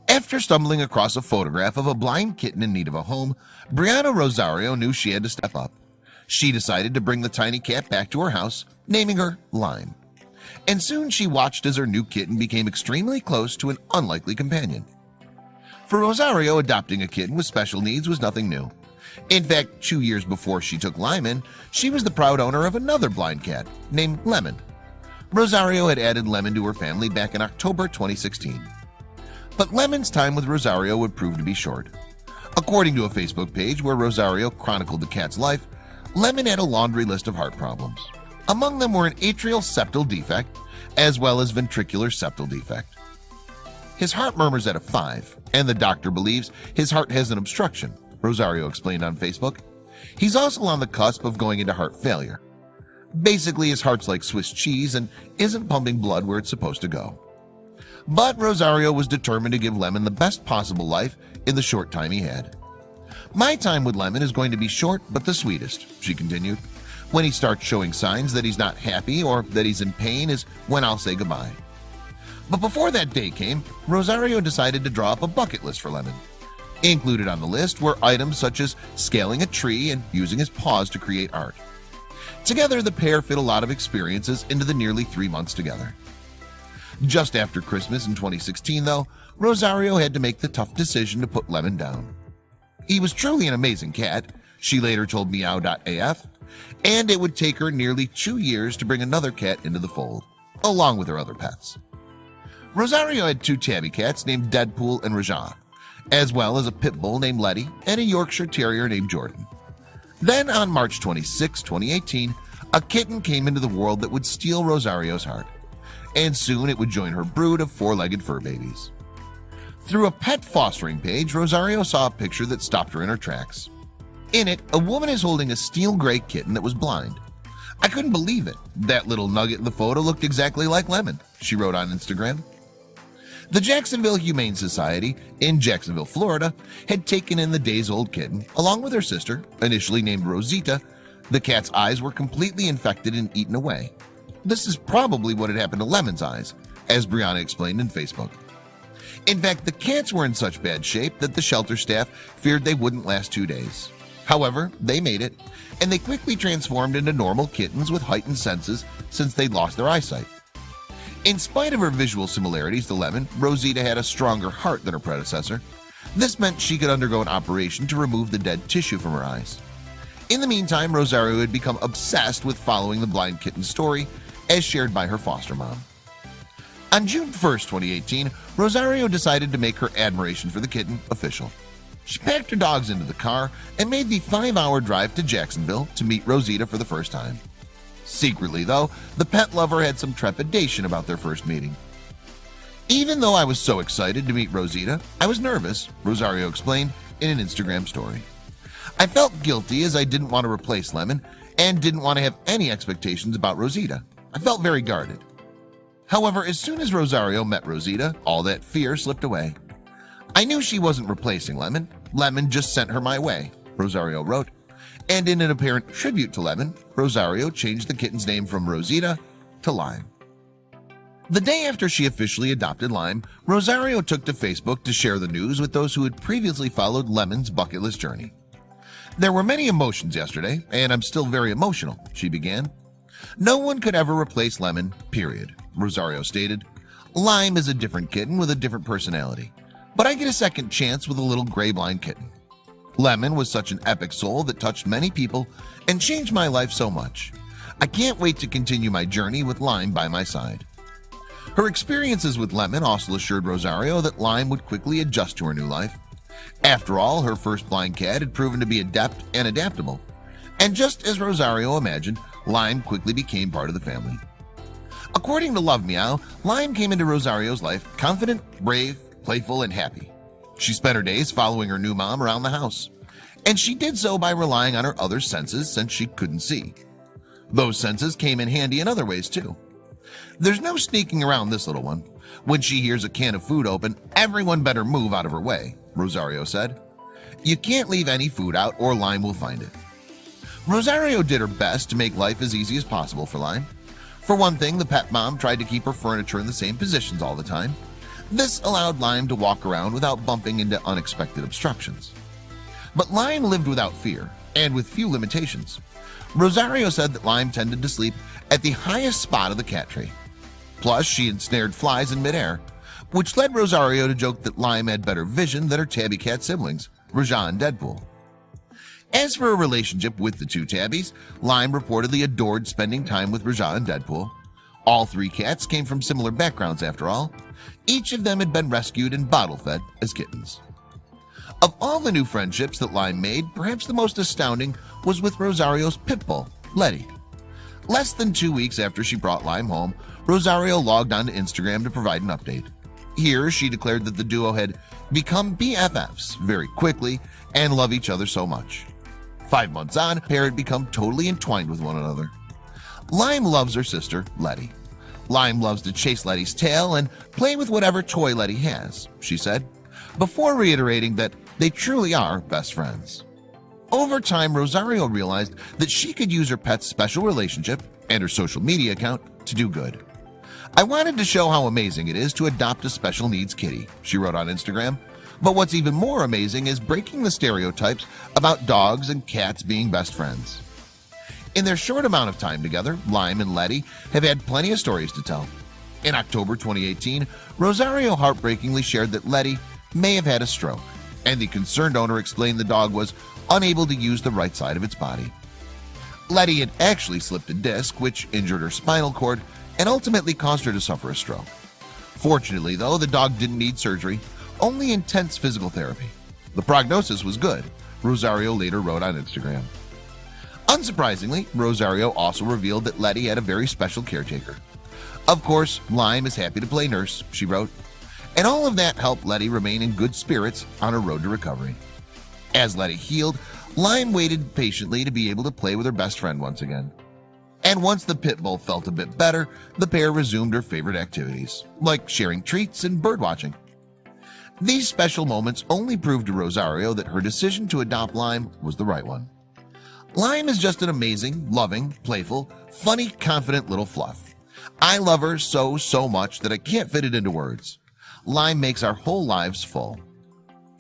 After stumbling across a photograph of a blind kitten in need of a home, Bryanna Rosario knew she had to step up. She decided to bring the tiny cat back to her house, naming her Lime. And soon she watched as her new kitten became extremely close to an unlikely companion. For Rosario, adopting a kitten with special needs was nothing new. In fact, 2 years before she took Lime in, she was the proud owner of another blind cat named Lemon. Rosario had added Lemon to her family back in October 2016. But Lemon's time with Rosario would prove to be short. According to a Facebook page where Rosario chronicled the cat's life, Lemon had a laundry list of heart problems. Among them were an atrial septal defect as well as ventricular septal defect. His heart murmurs at a 5, and the doctor believes his heart has an obstruction, Rosario explained on Facebook. He's also on the cusp of going into heart failure. Basically, his heart's like Swiss cheese and isn't pumping blood where it's supposed to go. But Rosario was determined to give Lemon the best possible life in the short time he had. My time with Lemon is going to be short but the sweetest, she continued. When he starts showing signs that he's not happy or that he's in pain is when I'll say goodbye. But before that day came, Rosario decided to draw up a bucket list for Lemon. Included on the list were items such as scaling a tree and using his paws to create art. Together, the pair fit a lot of experiences into the nearly 3 months together. Just after Christmas in 2016, though, Rosario had to make the tough decision to put Lemon down. He was truly an amazing cat, she later told Meow.af, and it would take her nearly 2 years to bring another cat into the fold, along with her other pets. Rosario had 2 tabby cats named Deadpool and Raja, as well as a pit bull named Letty and a Yorkshire Terrier named Jordan. Then on March 26, 2018, a kitten came into the world that would steal Rosario's heart, and soon it would join her brood of 4-legged fur babies. Through a pet fostering page, Rosario saw a picture that stopped her in her tracks. In it, a woman is holding a steel gray kitten that was blind. I couldn't believe it. That little nugget in the photo looked exactly like Lemon, she wrote on Instagram. The Jacksonville Humane Society in Jacksonville, Florida, had taken in the days-old kitten along with her sister, initially named Rosita. The cat's eyes were completely infected and eaten away. This is probably what had happened to Lemon's eyes, as Bryanna explained in Facebook. In fact, the cats were in such bad shape that the shelter staff feared they wouldn't last 2 days. However, they made it, and they quickly transformed into normal kittens with heightened senses since they'd lost their eyesight. In spite of her visual similarities to Lemon, Rosita had a stronger heart than her predecessor. This meant she could undergo an operation to remove the dead tissue from her eyes. In the meantime, Rosario had become obsessed with following the blind kitten's story as shared by her foster mom. On June 1st, 2018, Rosario decided to make her admiration for the kitten official. She packed her dogs into the car and made the 5-hour drive to Jacksonville to meet Rosita for the first time. Secretly, though, the pet lover had some trepidation about their first meeting. Even though I was so excited to meet Rosita, I was nervous, Rosario explained in an Instagram story. I felt guilty as I didn't want to replace Lemon and didn't want to have any expectations about Rosita. I felt very guarded. However, as soon as Rosario met Rosita, all that fear slipped away. I knew she wasn't replacing Lemon. Lemon just sent her my way, Rosario wrote. And in an apparent tribute to Lemon, Rosario changed the kitten's name from Rosita to Lime. The day after she officially adopted Lime, Rosario took to Facebook to share the news with those who had previously followed Lemon's bucket list journey. There were many emotions yesterday, and I'm still very emotional, she began. No one could ever replace Lemon, period, Rosario stated. Lime is a different kitten with a different personality, but I get a second chance with a little gray blind kitten. Lemon was such an epic soul that touched many people and changed my life so much. I can't wait to continue my journey with Lime by my side. Her experiences with Lemon also assured Rosario that Lime would quickly adjust to her new life. After all, her first blind cat had proven to be adept and adaptable. And just as Rosario imagined, Lime quickly became part of the family. According to Love Meow, Lime came into Rosario's life confident, brave, playful, and happy. She spent her days following her new mom around the house, and she did so by relying on her other senses since she couldn't see. Those senses came in handy in other ways too. There's no sneaking around this little one. When she hears a can of food open, everyone better move out of her way, Rosario said. You can't leave any food out or Lime will find it. Rosario did her best to make life as easy as possible for Lime. For one thing, the pet mom tried to keep her furniture in the same positions all the time. This allowed Lime to walk around without bumping into unexpected obstructions. But Lime lived without fear and with few limitations. Rosario said that Lime tended to sleep at the highest spot of the cat tree. Plus, she ensnared flies in midair, which led Rosario to joke that Lime had better vision than her tabby cat siblings, Raja and Deadpool. As for her relationship with the two tabbies, Lime reportedly adored spending time with Raja and Deadpool. All three cats came from similar backgrounds after all. Each of them had been rescued and bottle-fed as kittens. Of all the new friendships that Lime made, perhaps the most astounding was with Rosario's pit bull, Letty. Less than 2 weeks after she brought Lime home, Rosario logged onto Instagram to provide an update. Here, she declared that the duo had become BFFs very quickly and love each other so much. 5 months on, the pair had become totally entwined with one another. Lime loves her sister, Letty. Lime loves to chase Letty's tail and play with whatever toy Letty has, she said, before reiterating that they truly are best friends. Over time, Rosario realized that she could use her pet's special relationship and her social media account to do good. I wanted to show how amazing it is to adopt a special needs kitty, she wrote on Instagram. But what's even more amazing is breaking the stereotypes about dogs and cats being best friends. In their short amount of time together, Lime and Letty have had plenty of stories to tell. In October 2018, Rosario heartbreakingly shared that Letty may have had a stroke, and the concerned owner explained the dog was unable to use the right side of its body. Letty had actually slipped a disc, which injured her spinal cord and ultimately caused her to suffer a stroke. Fortunately, though, the dog didn't need surgery, only intense physical therapy. The prognosis was good, Rosario later wrote on Instagram. Unsurprisingly, Rosario also revealed that Letty had a very special caretaker. Of course, Lime is happy to play nurse, she wrote, and all of that helped Letty remain in good spirits on her road to recovery. As Letty healed, Lime waited patiently to be able to play with her best friend once again. And once the pit bull felt a bit better, the pair resumed their favorite activities, like sharing treats and birdwatching. These special moments only proved to Rosario that her decision to adopt Lime was the right one. Lime is just an amazing, loving, playful, funny, confident little fluff. I love her so much that I can't fit it into words. Lime makes our whole lives full.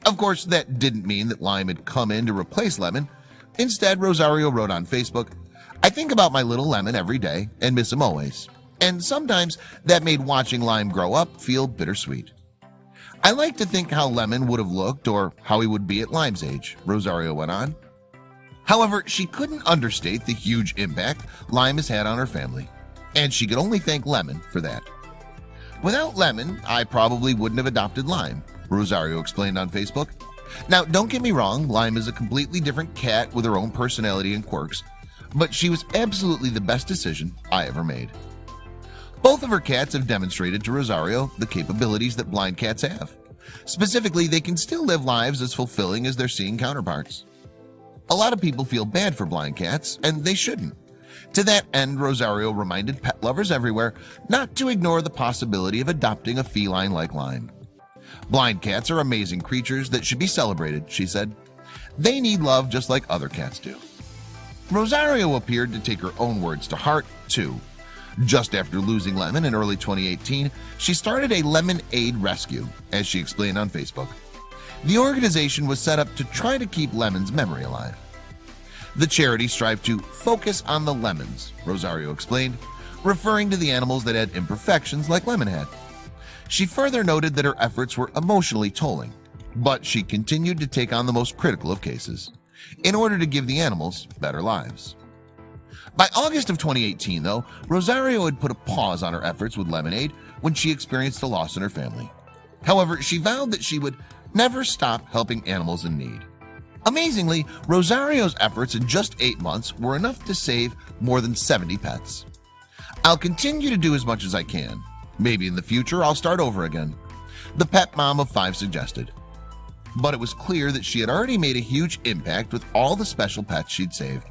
Of course, that didn't mean that Lime had come in to replace Lemon. Instead, Rosario wrote on Facebook, "I think about my little Lemon every day and miss him always. And sometimes that made watching Lime grow up feel bittersweet. I like to think how Lemon would have looked or how he would be at Lime's age," Rosario went on. However, she couldn't understate the huge impact Lime has had on her family, and she could only thank Lemon for that. "Without Lemon, I probably wouldn't have adopted Lime," Rosario explained on Facebook. Now, don't get me wrong, Lime is a completely different cat with her own personality and quirks, but she was absolutely the best decision I ever made. Both of her cats have demonstrated to Rosario the capabilities that blind cats have. Specifically, they can still live lives as fulfilling as their seeing counterparts. A lot of people feel bad for blind cats, and they shouldn't. To that end, Rosario reminded pet lovers everywhere not to ignore the possibility of adopting a feline like Lime. "Blind cats are amazing creatures that should be celebrated," she said. "They need love just like other cats do." Rosario appeared to take her own words to heart, too. Just after losing Lemon in early 2018, she started a Lemon Aid Rescue, as she explained on Facebook. The organization was set up to try to keep Lemon's memory alive. The charity strived to focus on the lemons, Rosario explained, referring to the animals that had imperfections like Lemon had. She further noted that her efforts were emotionally tolling, but she continued to take on the most critical of cases in order to give the animals better lives. By August of 2018, though, Rosario had put a pause on her efforts with Lemonade when she experienced a loss in her family. However, she vowed that she would never stop helping animals in need. Amazingly, Rosario's efforts in just 8 months were enough to save more than 70 pets. "I'll continue to do as much as I can. Maybe in the future I'll start over again," the pet mom of 5 suggested. But it was clear that she had already made a huge impact with all the special pets she'd saved,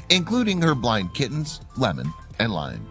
including her blind kittens, Lemon and Lime.